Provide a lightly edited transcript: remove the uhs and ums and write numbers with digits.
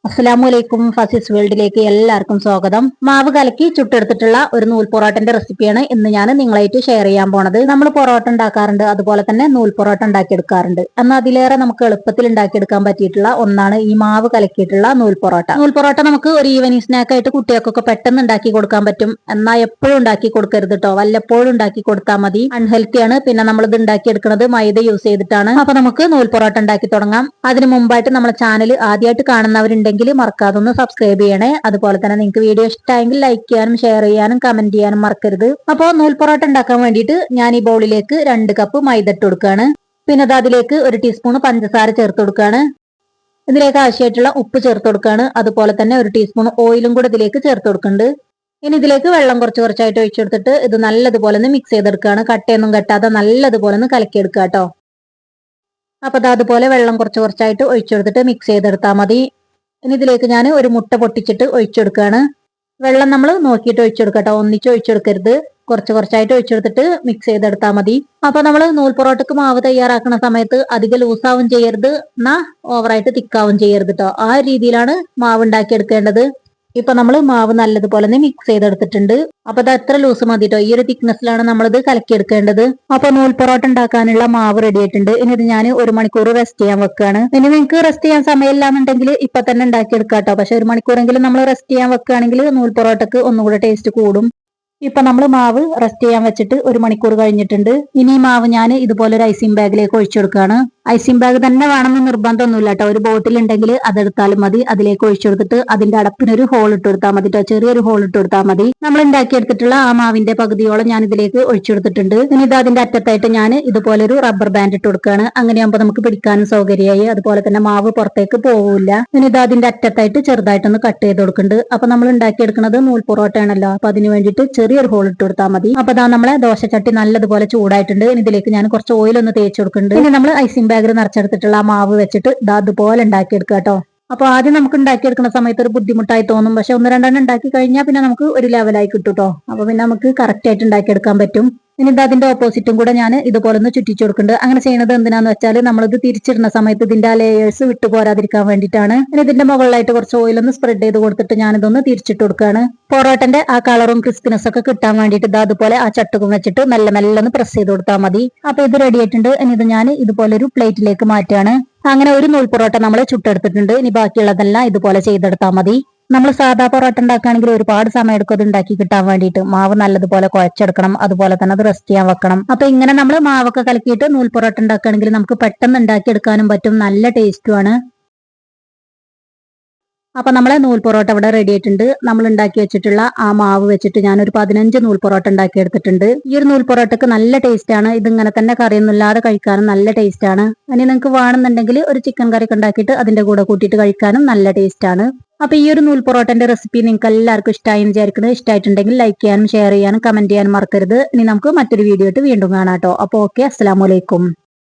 അസ്സലാമലൈക്കും. ഫസീസ് വേൾഡിലേക്ക് എല്ലാവർക്കും സ്വാഗതം. മാവ് കലക്കി ചുട്ടെടുത്തിട്ടുള്ള ഒരു നൂൽ പൊറോട്ടന്റെ റെസിപ്പിയാണ് ഇന്ന് ഞാൻ നിങ്ങളായിട്ട് ഷെയർ ചെയ്യാൻ പോണത്. നമ്മൾ പൊറോട്ട ഉണ്ടാക്കാറുണ്ട്, അതുപോലെ തന്നെ നൂൽ പൊറോട്ട ഉണ്ടാക്കിയെടുക്കാറുണ്ട്. എന്നാൽ അതിലേറെ നമുക്ക് എളുപ്പത്തിൽ ഉണ്ടാക്കിയെടുക്കാൻ പറ്റിയിട്ടുള്ള ഒന്നാണ് ഈ മാവ് കലക്കിയിട്ടുള്ള നൂൽ പൊറോട്ട. നൂൽ പൊറോട്ട നമുക്ക് ഒരു ഈവനിങ് സ്നാക്ക് ആയിട്ട് കുട്ടികൾക്കൊക്കെ പെട്ടെന്ന് ഉണ്ടാക്കി കൊടുക്കാൻ പറ്റും. എന്നാൽ എപ്പോഴും ഉണ്ടാക്കി കൊടുക്കരുത് കേട്ടോ, വല്ലപ്പോഴും ഉണ്ടാക്കി കൊടുത്താൽ മതി. അൺഹെൽത്തിയാണ്. പിന്നെ നമ്മൾ ഇത് ഉണ്ടാക്കിയെടുക്കുന്നത് മൈദ യൂസ് ചെയ്തിട്ടാണ്. അപ്പൊ നമുക്ക് നൂൽ പൊറോട്ട ഉണ്ടാക്കി തുടങ്ങാം. അതിന് മുമ്പായിട്ട് നമ്മുടെ ചാനൽ ആദ്യമായിട്ട് കാണുന്നവരുണ്ട് മറക്കാതെ ഒന്ന് സബ്സ്ക്രൈബ് ചെയ്യണേ. അതുപോലെ തന്നെ നിങ്ങൾക്ക് വീഡിയോ ഇഷ്ടമായെങ്കിൽ ലൈക്ക് ചെയ്യാനും ഷെയർ ചെയ്യാനും കമന്റ് ചെയ്യാനും മറക്കരുത്. അപ്പോൾ നൂൽ പൊറോട്ട ഉണ്ടാക്കാൻ വേണ്ടിയിട്ട് ഞാൻ ഈ ബൗളിലേക്ക് 2 കപ്പ് മൈദ ഇട്ട് കൊടുക്കുകയാണ്. പിന്നെ അതിലേക്ക് 1 ടീസ്പൂൺ പഞ്ചസാര ചേർത്ത് കൊടുക്കുകയാണ്. ഇതിലേക്ക് ആവശ്യമായിട്ടുള്ള ഉപ്പ് ചേർത്ത് കൊടുക്കുകയാണ്. അതുപോലെ തന്നെ 1 ടീസ്പൂൺ ഓയിലും കൂടെ ഇതിലേക്ക് ചേർത്ത് കൊടുക്കുന്നുണ്ട്. ഇനി ഇതിലേക്ക് വെള്ളം കുറച്ചായിട്ട് ഒഴിച്ചെടുത്തിട്ട് ഇത് നല്ലതുപോലെ ഒന്ന് മിക്സ് ചെയ്തെടുക്കുകയാണ്. കട്ടയൊന്നും കെട്ടാതെ നല്ലതുപോലെ ഒന്ന് കലക്കിയെടുക്കുക കേട്ടോ. അപ്പൊ അതുപോലെ വെള്ളം കുറച്ചായിട്ട് ഒഴിച്ചെടുത്തിട്ട് മിക്സ് ചെയ്തെടുത്താൽ മതി. ഇനി ഇതിലേക്ക് ഞാൻ ഒരു മുട്ട പൊട്ടിച്ചിട്ട് ഒഴിച്ചെടുക്കുകയാണ്. വെള്ളം നമ്മൾ നോക്കിയിട്ട് ഒഴിച്ചെടുക്കട്ടോ, ഒന്നിച്ച് ഒഴിച്ചെടുക്കരുത്. കുറച്ചായിട്ട് ഒഴിച്ചെടുത്തിട്ട് മിക്സ് ചെയ്തെടുത്താൽ മതി. അപ്പൊ നമ്മൾ നൂൽ പൊറോട്ടക്ക് മാവ് തയ്യാറാക്കുന്ന സമയത്ത് അധികം ലൂസാവും ചെയ്യരുത്, എന്നാ ഓവറായിട്ട് തിക്കാവും ചെയ്യരുത് കേട്ടോ. ആ രീതിയിലാണ് മാവ് ഉണ്ടാക്കിയെടുക്കേണ്ടത്. ഇപ്പൊ നമ്മൾ മാവ് നല്ലതുപോലെ തന്നെ മിക്സ് ചെയ്തെടുത്തിട്ടുണ്ട്. അപ്പൊ അത് എത്ര ലൂസ് മതി കേട്ടോ. ഈ ഒരു തിക്നെസ്സിലാണ് നമ്മളിത് കലക്കിയെടുക്കേണ്ടത്. അപ്പൊ നൂൽ പൊറോട്ട ഉണ്ടാക്കാനുള്ള മാവ് റെഡി ആയിട്ടുണ്ട്. ഇനി ഇത് ഞാൻ 1 മണിക്കൂർ റെസ്റ്റ് ചെയ്യാൻ വെക്കുകയാണ്. ഇനി നിങ്ങൾക്ക് റെസ്റ്റ് ചെയ്യാൻ സമയമില്ല എന്നുണ്ടെങ്കിൽ ഇപ്പൊ തന്നെ ഉണ്ടാക്കിയെടുക്കാം കേട്ടോ. പക്ഷെ 1 മണിക്കൂറെങ്കിലും നമ്മൾ റെസ്റ്റ് ചെയ്യാൻ വെക്കുകയാണെങ്കിൽ നൂൽ പൊറോട്ടക്ക് ഒന്നുകൂടെ ടേസ്റ്റ് കൂടും. ഇപ്പൊ നമ്മൾ മാവ് റെസ്റ്റ് ചെയ്യാൻ വെച്ചിട്ട് 1 മണിക്കൂർ കഴിഞ്ഞിട്ടുണ്ട്. ഇനി ഈ മാവ് ഞാൻ ഇതുപോലെ ഒരു ഐസിംഗ് ബാഗിലേക്ക് ഒഴിച്ചു കൊടുക്കുകയാണ്. ഐസിംഗ് ബാഗ് തന്നെ വേണമെന്ന് നിർബന്ധമൊന്നുമില്ല കേട്ടോ. ഒരു ബോട്ടിൽ ഉണ്ടെങ്കിൽ അതെടുത്താലും മതി. അതിലേക്ക് ഒഴിച്ചു കൊടുത്തിട്ട് അതിന്റെ അടപ്പിനൊരു ഹോൾ ഇട്ട് കൊടുത്താൽ മതി കേട്ടോ. ചെറിയൊരു ഹോൾ ഇട്ട് കൊടുത്താൽ മതി. നമ്മൾ ഉണ്ടാക്കിയെടുത്തിട്ടുള്ള ആ മാവിന്റെ പകുതിയോളം ഞാൻ ഇതിലേക്ക് ഒഴിച്ചു കൊടുത്തിട്ടുണ്ട്. ഇനി ഇത് അതിന്റെ അറ്റത്തായിട്ട് ഞാൻ ഇതുപോലെ ഒരു റബ്ബർ ബാൻഡ് ഇട്ട് കൊടുക്കുകയാണ്. അങ്ങനെയാകുമ്പോൾ നമുക്ക് പിടിക്കാനും സൗകര്യമായി. അതുപോലെ തന്നെ മാവ് പുറത്തേക്ക് പോവില്ല. ഇനി ഇത് അതിന്റെ അറ്റത്തായിട്ട് ചെറുതായിട്ടൊന്ന് കട്ട് ചെയ്ത് കൊടുക്കുന്നുണ്ട്. അപ്പൊ നമ്മൾ ഉണ്ടാക്കിയെടുക്കുന്നത് നൂൽ പൊറോട്ട ആണല്ലോ. അപ്പൊ അതിന് വേണ്ടിയിട്ട് ചെറിയൊരു ഹോൾ ഇട്ട് കൊടുത്താൽ മതി. അപ്പൊ നമ്മളെ ദോശച്ചട്ടി നല്ലതുപോലെ ചൂടായിട്ടുണ്ട്. ഇതിലേക്ക് ഞാൻ കുറച്ച് ഓയിൽ ഒന്ന് തേച്ച് കൊടുക്കുന്നുണ്ട്. ഇനി നമ്മൾ ഐസിംഗ് ബാഗിൽ നിറച്ചെടുത്തിട്ടുള്ള ആ മാവ് വെച്ചിട്ട് അതുപോലെ ഉണ്ടാക്കിയെടുക്കുക കേട്ടോ. അപ്പൊ ആദ്യം നമുക്ക് ഉണ്ടാക്കിയെടുക്കുന്ന സമയത്ത് ഒരു ബുദ്ധിമുട്ടായി തോന്നും. പക്ഷെ 1-2 ഉണ്ടാക്കി കഴിഞ്ഞാൽ പിന്നെ നമുക്ക് ഒരു ലെവലായി കിട്ടും കേട്ടോ. അപ്പൊ പിന്നെ നമുക്ക് കറക്റ്റ് ആയിട്ട് ഉണ്ടാക്കിയെടുക്കാൻ പറ്റും. ഇനി അതിന്റെ ഓപ്പോസിറ്റും കൂടെ ഞാൻ ഇതുപോലെ ഒന്ന് ചുറ്റിച്ചു കൊടുക്കുന്നുണ്ട്. അങ്ങനെ ചെയ്യുന്നത് എന്തിനാന്ന് വെച്ചാൽ നമ്മളിത് തിരിച്ചിടുന്ന സമയത്ത് ഇതിന്റെ ആ ലേയേഴ്സ് വിട്ടു പോരാതിരിക്കാൻ വേണ്ടിയിട്ടാണ്. ഇനി ഇതിന്റെ മുകളിലായിട്ട് കുറച്ച് ഓയിലൊന്ന് സ്പ്രെഡ് ചെയ്ത് കൊടുത്തിട്ട് ഞാനിതൊന്ന് തിരിച്ചിട്ട് കൊടുക്കുകയാണ്. പൊറോട്ടന്റെ ആ കളറും ക്രിസ്പിനെസ് ഒക്കെ കിട്ടാൻ വേണ്ടിയിട്ട് അതുപോലെ ആ ചട്ടുകം വെച്ചിട്ട് മെല്ലെ ഒന്ന് പ്രസ് ചെയ്ത് കൊടുത്താൽ മതി. അപ്പൊ ഇത് റെഡി ആയിട്ടുണ്ട്. ഇനി ഇത് ഞാൻ ഇതുപോലെ ഒരു പ്ലേറ്റിലേക്ക് മാറ്റുകയാണ്. അങ്ങനെ ഒരു നൂൽ പൊറോട്ട നമ്മൾ ചുട്ടെടുത്തിട്ടുണ്ട്. ഇനി ബാക്കിയുള്ളതെല്ലാം ഇതുപോലെ ചെയ്തെടുത്താൽ മതി. നമ്മൾ സാധാ പൊറോട്ട ഉണ്ടാക്കുകയാണെങ്കിൽ ഒരുപാട് സമയം എടുക്കും അത് ഉണ്ടാക്കി കിട്ടാൻ വേണ്ടിയിട്ട്. മാവ് നല്ലതുപോലെ കുഴച്ചെടുക്കണം, അതുപോലെ തന്നെ അത് റെസ്റ്റ് ചെയ്യാൻ വെക്കണം. അപ്പൊ ഇങ്ങനെ നമ്മൾ മാവൊക്കെ കലക്കിയിട്ട് നൂൽ പൊറോട്ട ഉണ്ടാക്കുകയാണെങ്കിൽ നമുക്ക് പെട്ടെന്ന് ഉണ്ടാക്കിയെടുക്കാനും പറ്റും. നല്ല ടേസ്റ്റുമാണ്. അപ്പൊ നമ്മളെ നൂൽ പൊറോട്ട ഇവിടെ റെഡി ആയിട്ടുണ്ട്. നമ്മൾ ഉണ്ടാക്കി വെച്ചിട്ടുള്ള ആ മാവ് വെച്ചിട്ട് ഞാൻ ഒരു 15 നൂൽ പൊറോട്ട ഉണ്ടാക്കി എടുത്തിട്ടുണ്ട്. ഈ ഒരു നൂൽ പൊറോട്ടക്ക് നല്ല ടേസ്റ്റ് ആണ്. ഇതിങ്ങനെ തന്നെ കറിയൊന്നും ഇല്ലാതെ കഴിക്കാനും നല്ല ടേസ്റ്റ് ആണ്. ഇനി നിങ്ങൾക്ക് വേണമെന്നുണ്ടെങ്കിൽ ഒരു ചിക്കൻ കറി ഒക്കെ ഉണ്ടാക്കിയിട്ട് അതിന്റെ കൂടെ കൂട്ടിയിട്ട് കഴിക്കാനും നല്ല ടേസ്റ്റ് ആണ്. അപ്പൊ ഈ ഒരു നൂൽ പൊറോട്ടന്റെ റെസിപ്പി നിങ്ങൾക്ക് എല്ലാവർക്കും ഇഷ്ടമായി വിചാരിക്കുന്നത്. ഇഷ്ടമായിട്ടുണ്ടെങ്കിൽ ലൈക്ക് ചെയ്യാനും ഷെയർ ചെയ്യാനും കമന്റ് ചെയ്യാനും മറക്കരുത്. ഇനി നമുക്ക് മറ്റൊരു വീഡിയോ ആയിട്ട് വീണ്ടും കാണാം കേട്ടോ. അപ്പൊ ഓക്കെ, അസ്സലാമലൈക്കും.